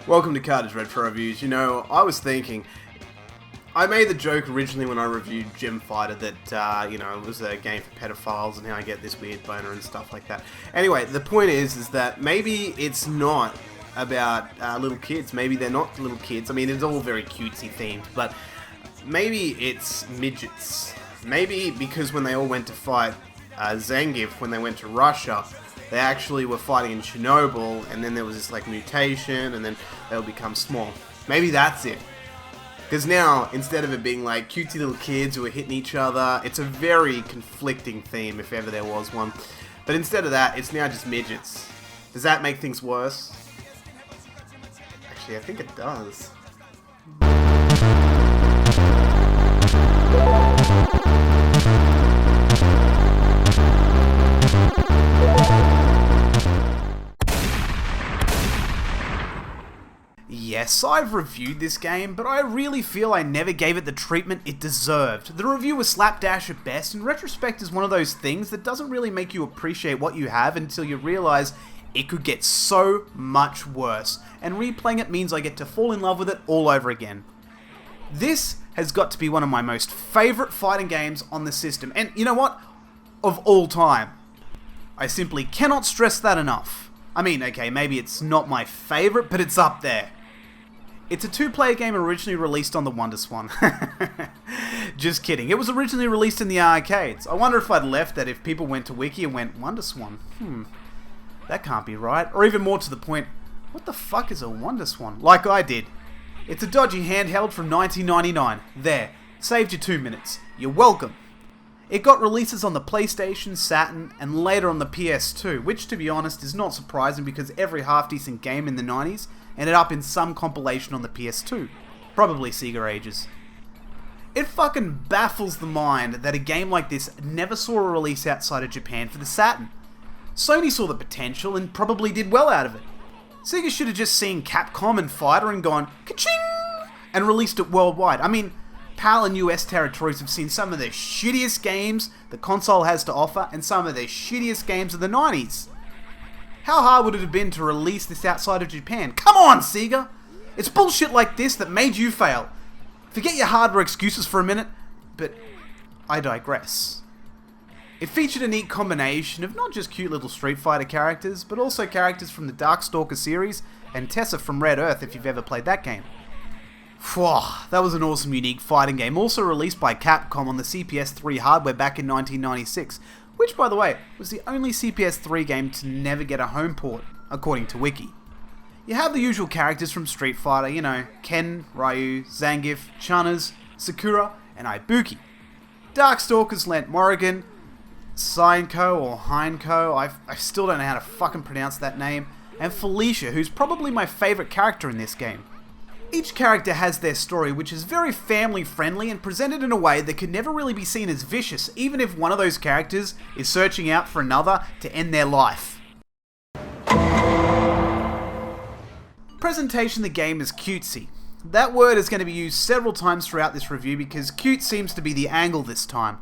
Welcome to Carter's Retro Reviews. You know, I was thinking, I made the joke originally when I reviewed Gem Fighter that, it was a game for pedophiles and how I get this weird boner and stuff like that. Anyway, the point is that maybe it's not about little kids. Maybe they're not little kids. I mean, it's all very cutesy themed, but maybe it's midgets. Maybe because when they all went to fight Zangief, when they went to Russia, they actually were fighting in Chernobyl, and then there was this like mutation, and then they would become small. Maybe that's it. Because now, instead of it being like cutesy little kids who are hitting each other, it's a very conflicting theme, if ever there was one. But instead of that, it's now just midgets. Does that make things worse? Actually, I think it does. Yes, I've reviewed this game, but I really feel I never gave it the treatment it deserved. The review was slapdash at best, and retrospect is one of those things that doesn't really make you appreciate what you have until you realize it could get so much worse, and replaying it means I get to fall in love with it all over again. This has got to be one of my most favourite fighting games on the system, and you know what? Of all time. I simply cannot stress that enough. I mean, okay, maybe it's not my favourite, but it's up there. It's a two-player game originally released on the WonderSwan. Just kidding. It was originally released in the arcades. I wonder if I'd left that if people went to Wiki and went, WonderSwan? That can't be right. Or even more to the point, what the fuck is a WonderSwan? Like I did. It's a dodgy handheld from 1999. There. Saved you 2 minutes. You're welcome. It got releases on the PlayStation, Saturn, and later on the PS2, which to be honest is not surprising because every half-decent game in the 90s ended up in some compilation on the PS2. Probably Sega ages. It fucking baffles the mind that a game like this never saw a release outside of Japan for the Saturn. Sony saw the potential and probably did well out of it. Sega should have just seen Capcom and Fighter and gone, ka-ching! And released it worldwide. I mean, PAL and US territories have seen some of the shittiest games the console has to offer and some of the shittiest games of the 90s. How hard would it have been to release this outside of Japan? Come on, Sega! It's bullshit like this that made you fail. Forget your hardware excuses for a minute, but I digress. It featured a neat combination of not just cute little Street Fighter characters, but also characters from the Darkstalker series and Tessa from Red Earth if you've ever played that game. Phew, that was an awesome unique fighting game, also released by Capcom on the CPS-3 hardware back in 1996, which, by the way, was the only CPS-3 game to never get a home port, according to Wiki. You have the usual characters from Street Fighter, you know, Ken, Ryu, Zangief, Chuners, Sakura, and Ibuki. Darkstalkers lent Morrigan, Seinko or Heinko, I still don't know how to fucking pronounce that name, and Felicia, who's probably my favourite character in this game. Each character has their story, which is very family-friendly and presented in a way that could never really be seen as vicious, even if one of those characters is searching out for another to end their life. Presentation of the game is cutesy. That word is going to be used several times throughout this review because cute seems to be the angle this time.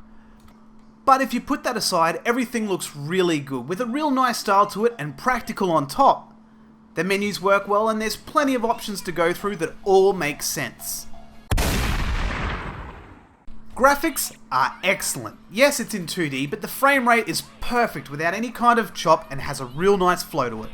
But if you put that aside, everything looks really good, with a real nice style to it and practical on top. The menus work well and there's plenty of options to go through that all make sense. Graphics are excellent. Yes, it's in 2D, but the frame rate is perfect without any kind of chop and has a real nice flow to it.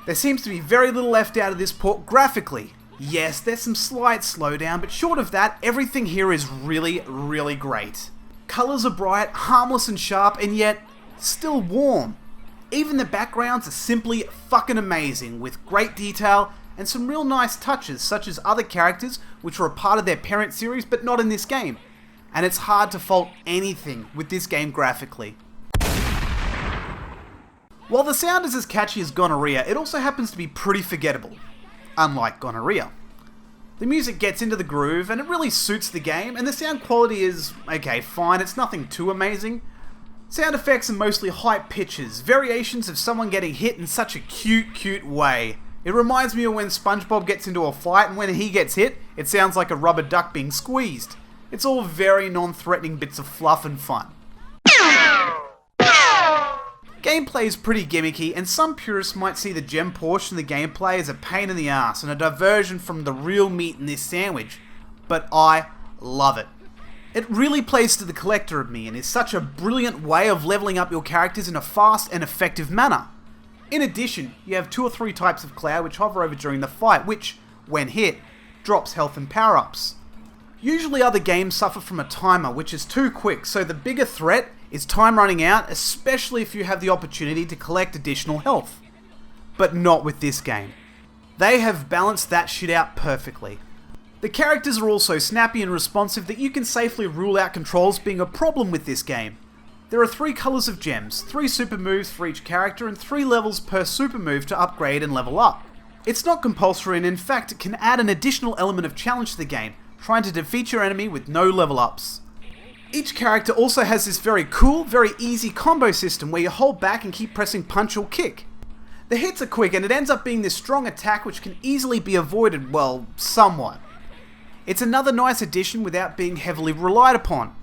There seems to be very little left out of this port graphically. Yes, there's some slight slowdown, but short of that, everything here is really, really great. Colours are bright, harmless and sharp, and yet still warm. Even the backgrounds are simply fucking amazing, with great detail and some real nice touches, such as other characters which were a part of their parent series but not in this game. And it's hard to fault anything with this game graphically. While the sound is as catchy as Gonorrhea, it also happens to be pretty forgettable, unlike Gonorrhea. The music gets into the groove and it really suits the game, and the sound quality is, okay, fine, it's nothing too amazing. Sound effects are mostly high pitches, variations of someone getting hit in such a cute way. It reminds me of when SpongeBob gets into a fight and when he gets hit, it sounds like a rubber duck being squeezed. It's all very non-threatening bits of fluff and fun. gameplay is pretty gimmicky, and some purists might see the gem portion of the gameplay as a pain in the ass and a diversion from the real meat in this sandwich, but I love it. It really plays to the collector of me and is such a brilliant way of leveling up your characters in a fast and effective manner. In addition, you have 2 or 3 types of cloud which hover over during the fight, which, when hit, drops health and power-ups. Usually other games suffer from a timer which is too quick, so the bigger threat is time running out, especially if you have the opportunity to collect additional health. But not with this game. They have balanced that shit out perfectly. The characters are also snappy and responsive that you can safely rule out controls being a problem with this game. There are 3 colours of gems, 3 super moves for each character and 3 levels per super move to upgrade and level up. It's not compulsory and in fact it can add an additional element of challenge to the game, trying to defeat your enemy with no level ups. Each character also has this very cool, very easy combo system where you hold back and keep pressing punch or kick. The hits are quick and it ends up being this strong attack which can easily be avoided, well, somewhat. It's another nice addition without being heavily relied upon.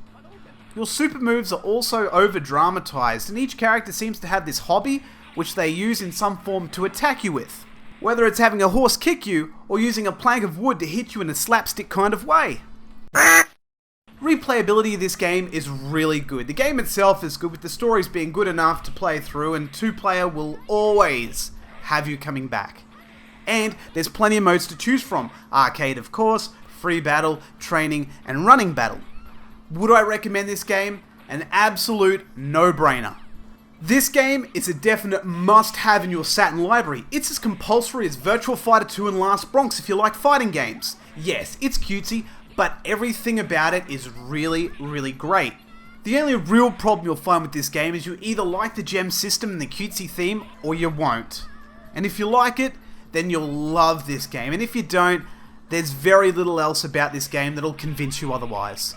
Your super moves are also over-dramatized and each character seems to have this hobby which they use in some form to attack you with. Whether it's having a horse kick you or using a plank of wood to hit you in a slapstick kind of way. Replayability of this game is really good. The game itself is good with the stories being good enough to play through and 2-player will always have you coming back. And there's plenty of modes to choose from. Arcade of course, free battle, training and running battle. Would I recommend this game? An absolute no-brainer. This game is a definite must-have in your Saturn library. It's as compulsory as Virtua Fighter 2 and Last Bronx if you like fighting games. Yes, it's cutesy, but everything about it is really, really great. The only real problem you'll find with this game is you either like the gem system and the cutesy theme, or you won't. And if you like it, then you'll love this game, and if you don't, there's very little else about this game that'll convince you otherwise.